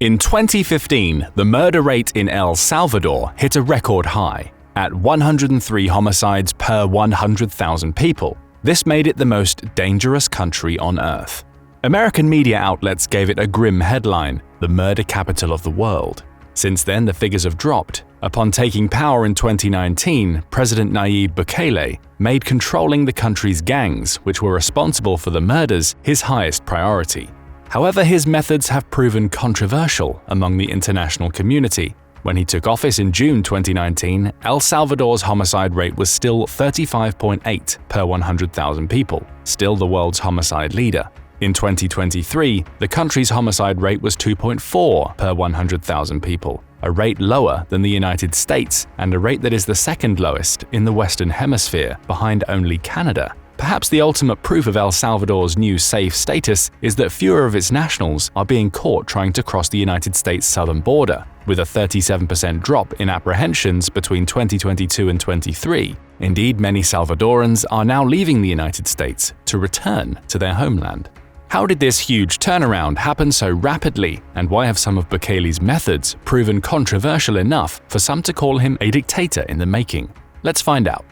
In 2015, the murder rate in El Salvador hit a record high, at 103 homicides per 100,000 people. This made it the most dangerous country on Earth. American media outlets gave it a grim headline, "The murder capital of the world." Since then, the figures have dropped. Upon taking power in 2019, President Nayib Bukele made controlling the country's gangs, which were responsible for the murders, his highest priority. However, his methods have proven controversial among the international community. When he took office in June 2019, El Salvador's homicide rate was still 35.8 per 100,000 people, still the world's homicide leader. In 2023, the country's homicide rate was 2.4 per 100,000 people, a rate lower than the United States and a rate that is the second lowest in the Western Hemisphere, behind only Canada. Perhaps the ultimate proof of El Salvador's new safe status is that fewer of its nationals are being caught trying to cross the United States southern border, with a 37% drop in apprehensions between 2022 and 23. Indeed, many Salvadorans are now leaving the United States to return to their homeland. How did this huge turnaround happen so rapidly, and why have some of Bukele's methods proven controversial enough for some to call him a dictator in the making? Let's find out.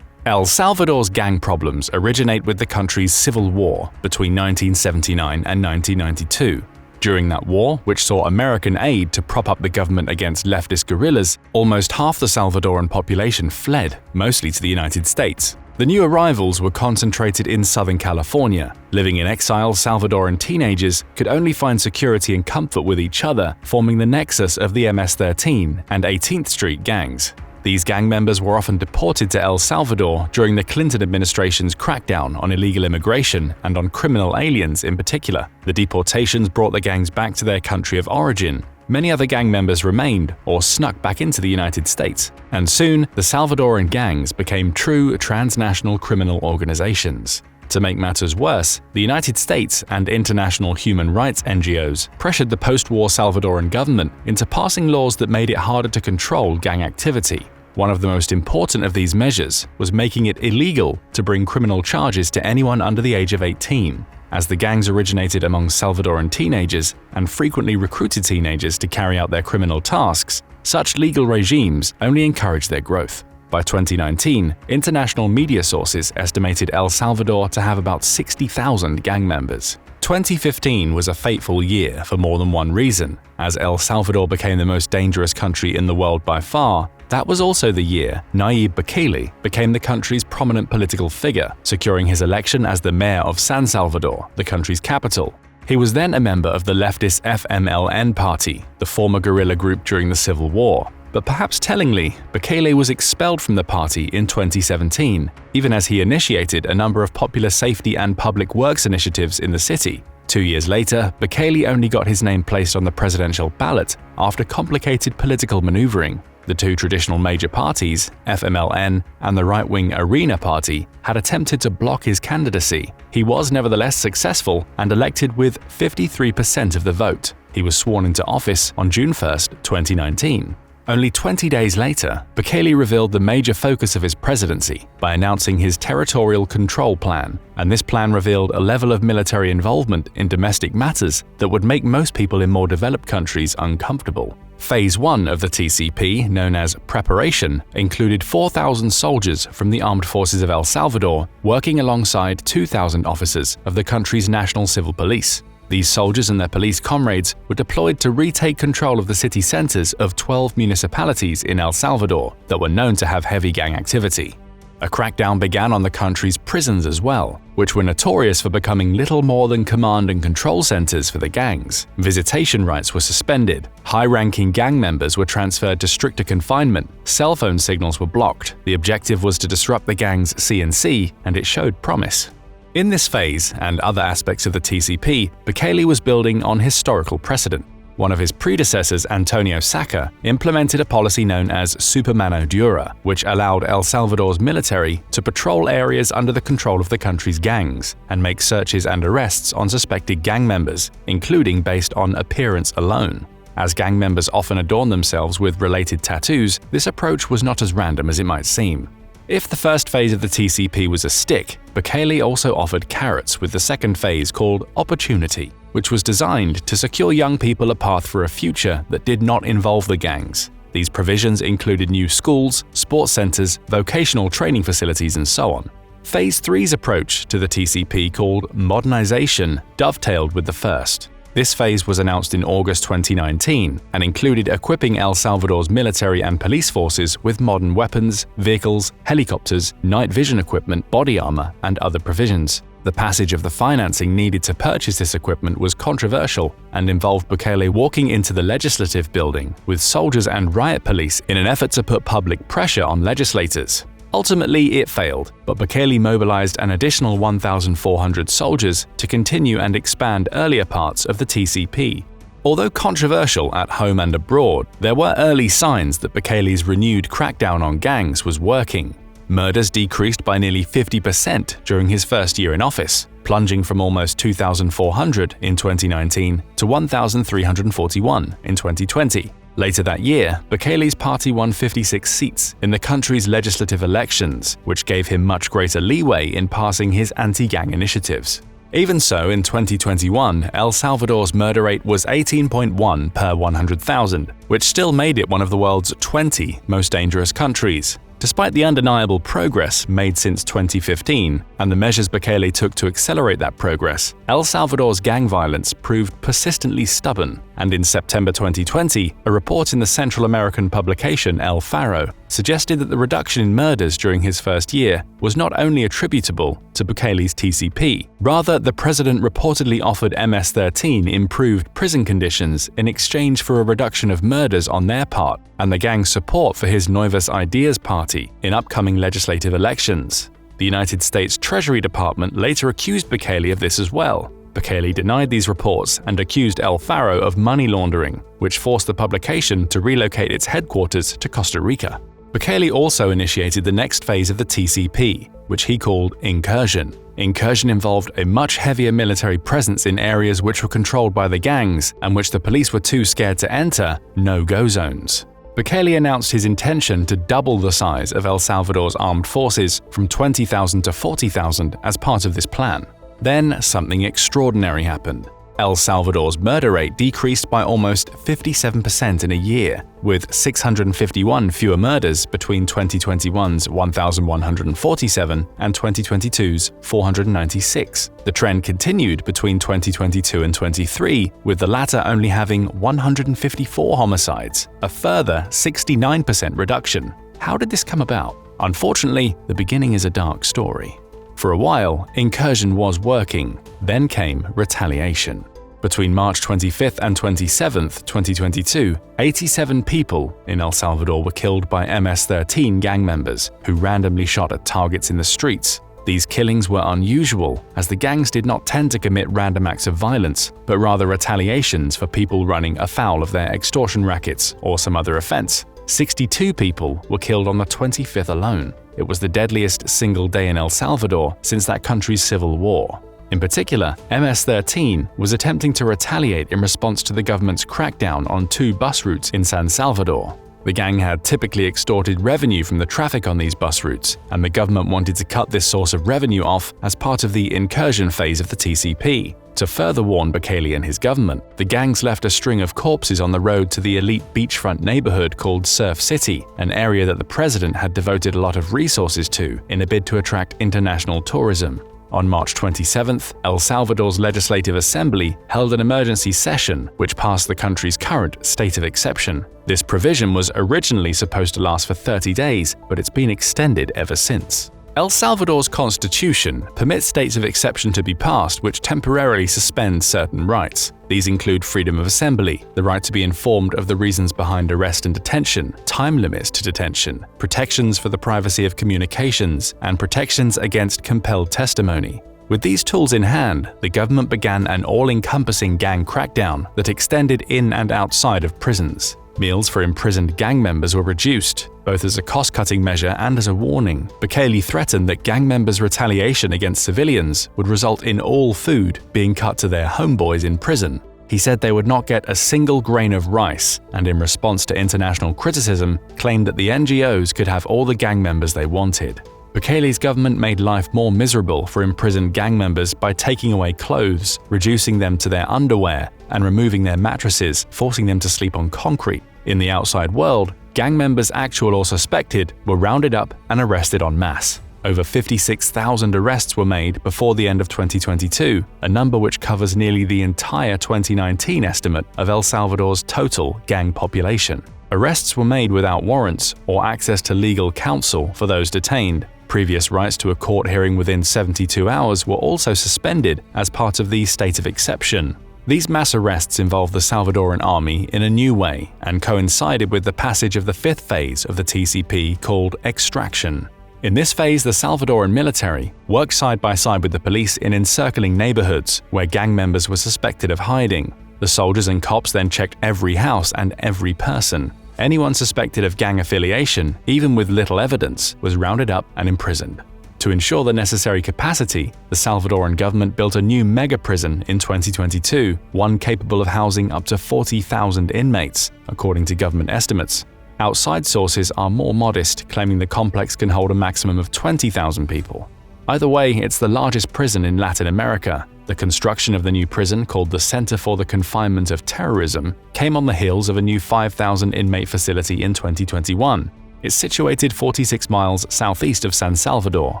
El Salvador's gang problems originate with the country's civil war between 1979 and 1992. During that war, which saw American aid to prop up the government against leftist guerrillas, almost half the Salvadoran population fled, mostly to the United States. The new arrivals were concentrated in Southern California. Living in exile, Salvadoran teenagers could only find security and comfort with each other, forming the nexus of the MS-13 and 18th Street gangs. These gang members were often deported to El Salvador during the Clinton administration's crackdown on illegal immigration and on criminal aliens in particular. The deportations brought the gangs back to their country of origin. Many other gang members remained or snuck back into the United States, and soon the Salvadoran gangs became true transnational criminal organizations. To make matters worse, the United States and international human rights NGOs pressured the post-war Salvadoran government into passing laws that made it harder to control gang activity. One of the most important of these measures was making it illegal to bring criminal charges to anyone under the age of 18. As the gangs originated among Salvadoran teenagers and frequently recruited teenagers to carry out their criminal tasks, such legal regimes only encouraged their growth. By 2019, international media sources estimated El Salvador to have about 60,000 gang members. 2015 was a fateful year for more than one reason. As El Salvador became the most dangerous country in the world by far, that was also the year Nayib Bukele became the country's prominent political figure, securing his election as the mayor of San Salvador, the country's capital. He was then a member of the leftist FMLN party, the former guerrilla group during the Civil War. But perhaps tellingly, Bukele was expelled from the party in 2017, even as he initiated a number of popular safety and public works initiatives in the city. 2 years later, Bukele only got his name placed on the presidential ballot after complicated political maneuvering. The two traditional major parties, FMLN and the right-wing Arena Party, had attempted to block his candidacy. He was nevertheless successful and elected with 53% of the vote. He was sworn into office on June 1, 2019. Only 20 days later, Bukele revealed the major focus of his presidency by announcing his territorial control plan, and this plan revealed a level of military involvement in domestic matters that would make most people in more developed countries uncomfortable. Phase 1 of the TCP, known as Preparation, included 4,000 soldiers from the armed forces of El Salvador working alongside 2,000 officers of the country's national civil police. These soldiers and their police comrades were deployed to retake control of the city centers of 12 municipalities in El Salvador that were known to have heavy gang activity. A crackdown began on the country's prisons as well, which were notorious for becoming little more than command and control centers for the gangs. Visitation rights were suspended, high-ranking gang members were transferred to stricter confinement, cell phone signals were blocked. The objective was to disrupt the gangs' CNC, and it showed promise. In this phase, and other aspects of the TCP, Bukele was building on historical precedent. One of his predecessors, Antonio Saca, implemented a policy known as Supermano Dura, which allowed El Salvador's military to patrol areas under the control of the country's gangs and make searches and arrests on suspected gang members, including based on appearance alone. As gang members often adorn themselves with related tattoos, this approach was not as random as it might seem. If the first phase of the TCP was a stick, Bukele also offered carrots with the second phase called Opportunity. which was designed to secure young people a path for a future that did not involve the gangs. These provisions included new schools, sports centers, vocational training facilities, and so on. Phase 3's approach to the TCP, called modernization, dovetailed with the first. This phase was announced in August 2019 and included equipping El Salvador's military and police forces with modern weapons, vehicles, helicopters, night vision equipment, body armor, and other provisions. The passage of the financing needed to purchase this equipment was controversial and involved Bukele walking into the legislative building with soldiers and riot police in an effort to put public pressure on legislators. Ultimately, it failed, but Bukele mobilized an additional 1,400 soldiers to continue and expand earlier parts of the TCP. Although controversial at home and abroad, there were early signs that Bukele's renewed crackdown on gangs was working. Murders decreased by nearly 50% during his first year in office, plunging from almost 2,400 in 2019 to 1,341 in 2020. Later that year, Bukele's party won 56 seats in the country's legislative elections, which gave him much greater leeway in passing his anti-gang initiatives. Even so, in 2021, El Salvador's murder rate was 18.1 per 100,000, which still made it one of the world's 20 most dangerous countries. Despite the undeniable progress made since 2015 and the measures Bukele took to accelerate that progress, El Salvador's gang violence proved persistently stubborn, and in September 2020, a report in the Central American publication El Faro suggested that the reduction in murders during his first year was not only attributable to Bukele's TCP. Rather, the president reportedly offered MS-13 improved prison conditions in exchange for a reduction of murders on their part and the gang's support for his Nuevas Ideas party in upcoming legislative elections. The United States Treasury Department later accused Bukele of this as well. Bukele denied these reports and accused El Faro of money laundering, which forced the publication to relocate its headquarters to Costa Rica. Bukele also initiated the next phase of the TCP, which he called incursion. Incursion involved a much heavier military presence in areas which were controlled by the gangs and which the police were too scared to enter, no-go zones. Bukele announced his intention to double the size of El Salvador's armed forces from 20,000 to 40,000 as part of this plan. Then something extraordinary happened. El Salvador's murder rate decreased by almost 57% in a year, with 651 fewer murders between 2021's 1,147 and 2022's 496. The trend continued between 2022 and 23, with the latter only having 154 homicides, a further 69% reduction. How did this come about? Unfortunately, the beginning is a dark story. For a while, incursion was working, then came retaliation. Between March 25th and 27th, 2022, 87 people in El Salvador were killed by MS-13 gang members who randomly shot at targets in the streets. These killings were unusual, as the gangs did not tend to commit random acts of violence, but rather retaliations for people running afoul of their extortion rackets or some other offense. 62 people were killed on the 25th alone. It was the deadliest single day in El Salvador since that country's civil war. In particular, MS-13 was attempting to retaliate in response to the government's crackdown on 2 bus routes in San Salvador. The gang had typically extorted revenue from the traffic on these bus routes, and the government wanted to cut this source of revenue off as part of the incursion phase of the TCP. To further warn Bukele and his government, the gangs left a string of corpses on the road to the elite beachfront neighborhood called Surf City, an area that the president had devoted a lot of resources to in a bid to attract international tourism. On March 27th, El Salvador's Legislative Assembly held an emergency session which passed the country's current state of exception. This provision was originally supposed to last for 30 days, but it's been extended ever since. El Salvador's constitution permits states of exception to be passed which temporarily suspend certain rights. These include freedom of assembly, the right to be informed of the reasons behind arrest and detention, time limits to detention, protections for the privacy of communications, and protections against compelled testimony. With these tools in hand, the government began an all-encompassing gang crackdown that extended in and outside of prisons. Meals for imprisoned gang members were reduced, both as a cost-cutting measure and as a warning. Bukele threatened that gang members' retaliation against civilians would result in all food being cut to their homeboys in prison. He said they would not get a single grain of rice, and in response to international criticism, claimed that the NGOs could have all the gang members they wanted. Bukele's government made life more miserable for imprisoned gang members by taking away clothes, reducing them to their underwear, and removing their mattresses, forcing them to sleep on concrete. In the outside world, gang members, actual or suspected, were rounded up and arrested en masse. Over 56,000 arrests were made before the end of 2022, a number which covers nearly the entire 2019 estimate of El Salvador's total gang population. Arrests were made without warrants or access to legal counsel for those detained. Previous rights to a court hearing within 72 hours were also suspended as part of the state of exception. These mass arrests involved the Salvadoran army in a new way and coincided with the passage of the fifth phase of the TCP called extraction. In this phase, the Salvadoran military worked side by side with the police in encircling neighborhoods where gang members were suspected of hiding. The soldiers and cops then checked every house and every person. Anyone suspected of gang affiliation, even with little evidence, was rounded up and imprisoned. To ensure the necessary capacity, the Salvadoran government built a new mega-prison in 2022, one capable of housing up to 40,000 inmates, according to government estimates. Outside sources are more modest, claiming the complex can hold a maximum of 20,000 people. Either way, it's the largest prison in Latin America. The construction of the new prison, called the Center for the Confinement of Terrorism, came on the heels of a new 5,000 inmate facility in 2021. It's situated 46 miles southeast of San Salvador.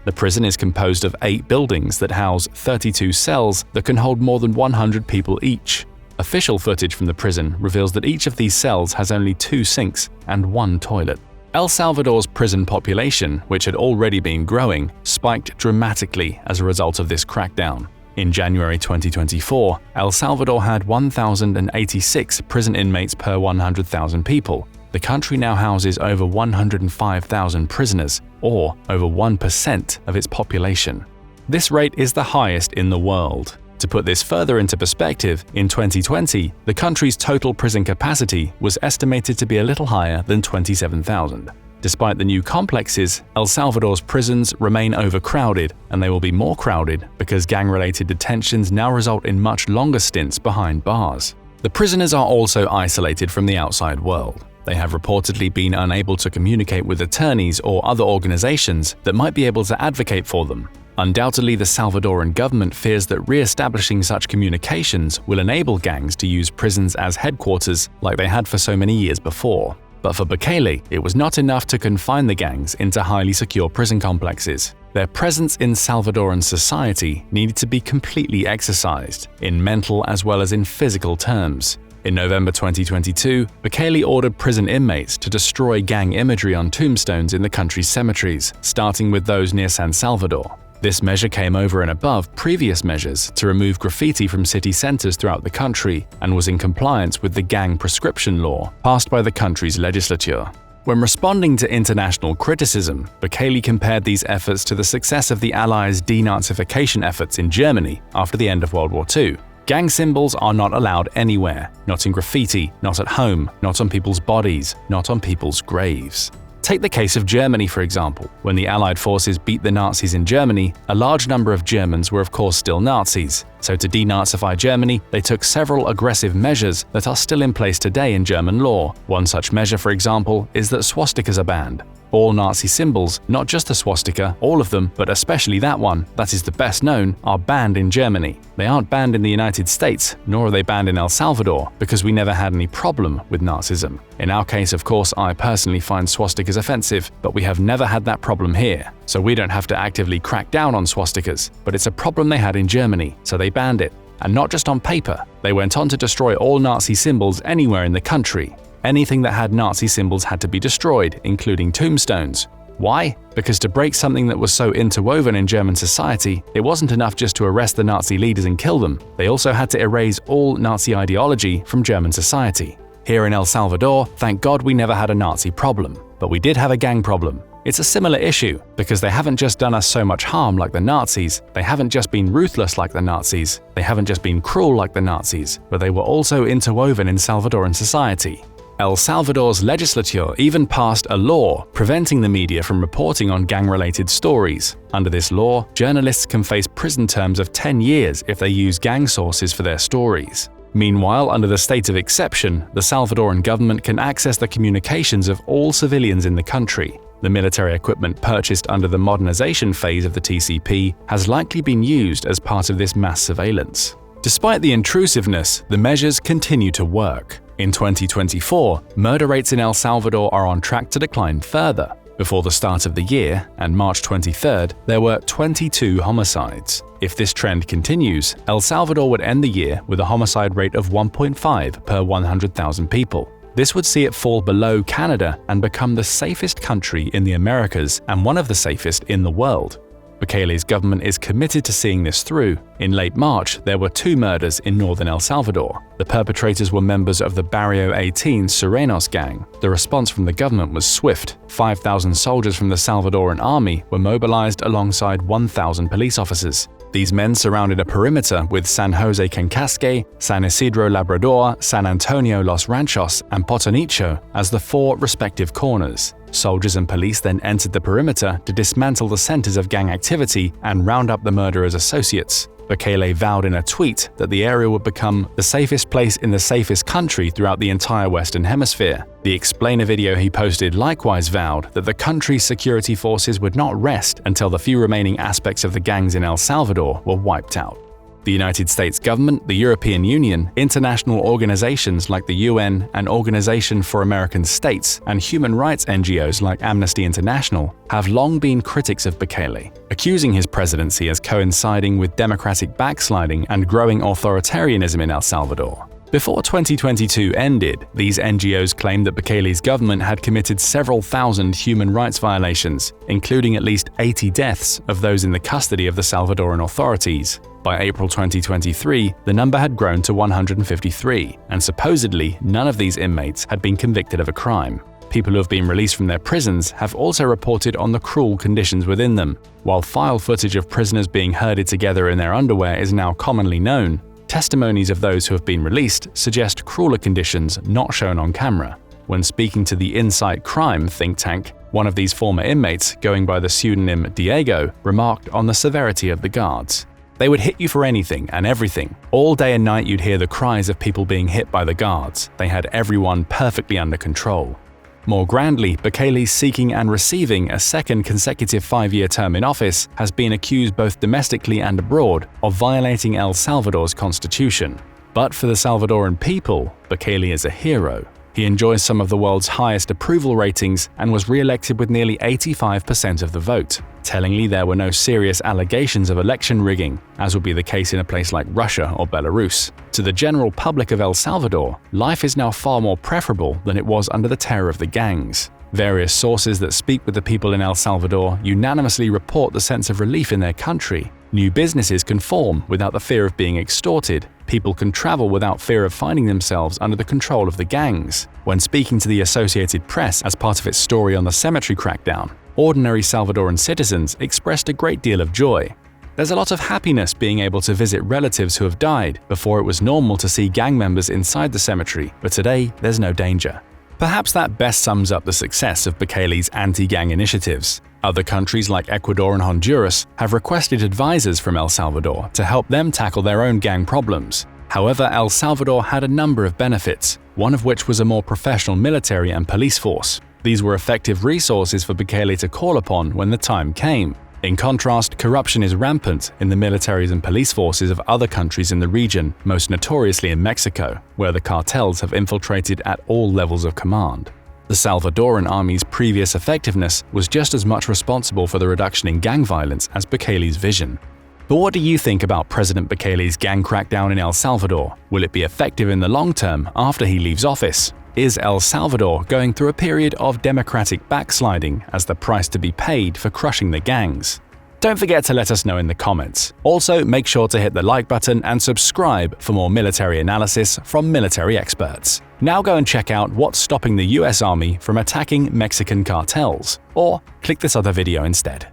The prison is composed of 8 buildings that house 32 cells that can hold more than 100 people each. Official footage from the prison reveals that each of these cells has only 2 sinks and 1 toilet. El Salvador's prison population, which had already been growing, spiked dramatically as a result of this crackdown. In January 2024, El Salvador had 1,086 prison inmates per 100,000 people. The country now houses over 105,000 prisoners, or over 1% of its population. This rate is the highest in the world. To put this further into perspective, in 2020, the country's total prison capacity was estimated to be a little higher than 27,000. Despite the new complexes, El Salvador's prisons remain overcrowded, and they will be more crowded because gang-related detentions now result in much longer stints behind bars. The prisoners are also isolated from the outside world. They have reportedly been unable to communicate with attorneys or other organizations that might be able to advocate for them. Undoubtedly, the Salvadoran government fears that re-establishing such communications will enable gangs to use prisons as headquarters like they had for so many years before. But for Bukele, it was not enough to confine the gangs into highly secure prison complexes. Their presence in Salvadoran society needed to be completely exercised, in mental as well as in physical terms. In November 2022, Bukele ordered prison inmates to destroy gang imagery on tombstones in the country's cemeteries, starting with those near San Salvador. This measure came over and above previous measures to remove graffiti from city centers throughout the country and was in compliance with the gang proscription law passed by the country's legislature. When responding to international criticism, Bukele compared these efforts to the success of the Allies' denazification efforts in Germany after the end of World War II. Gang symbols are not allowed anywhere, not in graffiti, not at home, not on people's bodies, not on people's graves. Take the case of Germany, for example. When the Allied forces beat the Nazis in Germany, a large number of Germans were of course still Nazis. So to denazify Germany, they took several aggressive measures that are still in place today in German law. One such measure, for example, is that swastikas are banned. All Nazi symbols, not just the swastika, all of them, but especially that one, that is the best known, are banned in Germany. They aren't banned in the United States, nor are they banned in El Salvador, because we never had any problem with Nazism. In our case, of course, I personally find swastikas offensive, but we have never had that problem here. So we don't have to actively crack down on swastikas, but it's a problem they had in Germany, so they banned it. And not just on paper, they went on to destroy all Nazi symbols anywhere in the country. Anything that had Nazi symbols had to be destroyed, including tombstones. Why? Because to break something that was so interwoven in German society, it wasn't enough just to arrest the Nazi leaders and kill them. They also had to erase all Nazi ideology from German society. Here in El Salvador, thank God we never had a Nazi problem, but we did have a gang problem. It's a similar issue, because they haven't just done us so much harm like the Nazis, they haven't just been ruthless like the Nazis, they haven't just been cruel like the Nazis, but they were also interwoven in Salvadoran society. El Salvador's legislature even passed a law preventing the media from reporting on gang-related stories. Under this law, journalists can face prison terms of 10 years if they use gang sources for their stories. Meanwhile, under the state of exception, the Salvadoran government can access the communications of all civilians in the country. The military equipment purchased under the modernization phase of the TCP has likely been used as part of this mass surveillance. Despite the intrusiveness, the measures continue to work. In 2024, murder rates in El Salvador are on track to decline further. Before the start of the year, and March 23rd, there were 22 homicides. If this trend continues, El Salvador would end the year with a homicide rate of 1.5 per 100,000 people. This would see it fall below Canada and become the safest country in the Americas and one of the safest in the world. Bukele's government is committed to seeing this through. In late March, there were 2 murders in northern El Salvador. The perpetrators were members of the Barrio 18 Serenos gang. The response from the government was swift. 5,000 soldiers from the Salvadoran army were mobilized alongside 1,000 police officers. These men surrounded a perimeter with San Jose Cancasque, San Isidro Labrador, San Antonio Los Ranchos, and Potonicho as the 4 respective corners. Soldiers and police then entered the perimeter to dismantle the centers of gang activity and round up the murderers' associates. Bukele vowed in a tweet that the area would become the safest place in the safest country throughout the entire Western Hemisphere. The explainer video he posted likewise vowed that the country's security forces would not rest until the few remaining aspects of the gangs in El Salvador were wiped out. The United States government, the European Union, international organizations like the UN and Organization for American States, and human rights NGOs like Amnesty International have long been critics of Bukele, accusing his presidency as coinciding with democratic backsliding and growing authoritarianism in El Salvador. Before 2022 ended, these NGOs claimed that Bukele's government had committed several thousand human rights violations, including at least 80 deaths of those in the custody of the Salvadoran authorities. By April 2023, the number had grown to 153, and supposedly none of these inmates had been convicted of a crime. People who have been released from their prisons have also reported on the cruel conditions within them. While file footage of prisoners being herded together in their underwear is now commonly known, testimonies of those who have been released suggest crueler conditions not shown on camera. When speaking to the Insight Crime think tank, one of these former inmates, going by the pseudonym Diego, remarked on the severity of the guards. They would hit you for anything and everything. All day and night you'd hear the cries of people being hit by the guards. They had everyone perfectly under control. More grandly, Bukele seeking and receiving a second consecutive 5-year term in office has been accused both domestically and abroad of violating El Salvador's constitution. But for the Salvadoran people, Bukele is a hero. He enjoys some of the world's highest approval ratings and was re-elected with nearly 85% of the vote. Tellingly, there were no serious allegations of election rigging, as would be the case in a place like Russia or Belarus. To the general public of El Salvador, life is now far more preferable than it was under the terror of the gangs. Various sources that speak with the people in El Salvador unanimously report the sense of relief in their country. New businesses can form without the fear of being extorted. People can travel without fear of finding themselves under the control of the gangs. When speaking to the Associated Press as part of its story on the cemetery crackdown, ordinary Salvadoran citizens expressed a great deal of joy. There's a lot of happiness being able to visit relatives who have died. Before it was normal to see gang members inside the cemetery, but today there's no danger. Perhaps that best sums up the success of Bukele's anti-gang initiatives. Other countries like Ecuador and Honduras have requested advisors from El Salvador to help them tackle their own gang problems. However, El Salvador had a number of benefits, one of which was a more professional military and police force. These were effective resources for Bukele to call upon when the time came. In contrast, corruption is rampant in the militaries and police forces of other countries in the region, most notoriously in Mexico, where the cartels have infiltrated at all levels of command. The Salvadoran army's previous effectiveness was just as much responsible for the reduction in gang violence as Bukele's vision. But what do you think about President Bukele's gang crackdown in El Salvador? Will it be effective in the long term after he leaves office? Is El Salvador going through a period of democratic backsliding as the price to be paid for crushing the gangs? Don't forget to let us know in the comments. Also, make sure to hit the like button and subscribe for more military analysis from military experts. Now go and check out what's stopping the US Army from attacking Mexican cartels, or click this other video instead.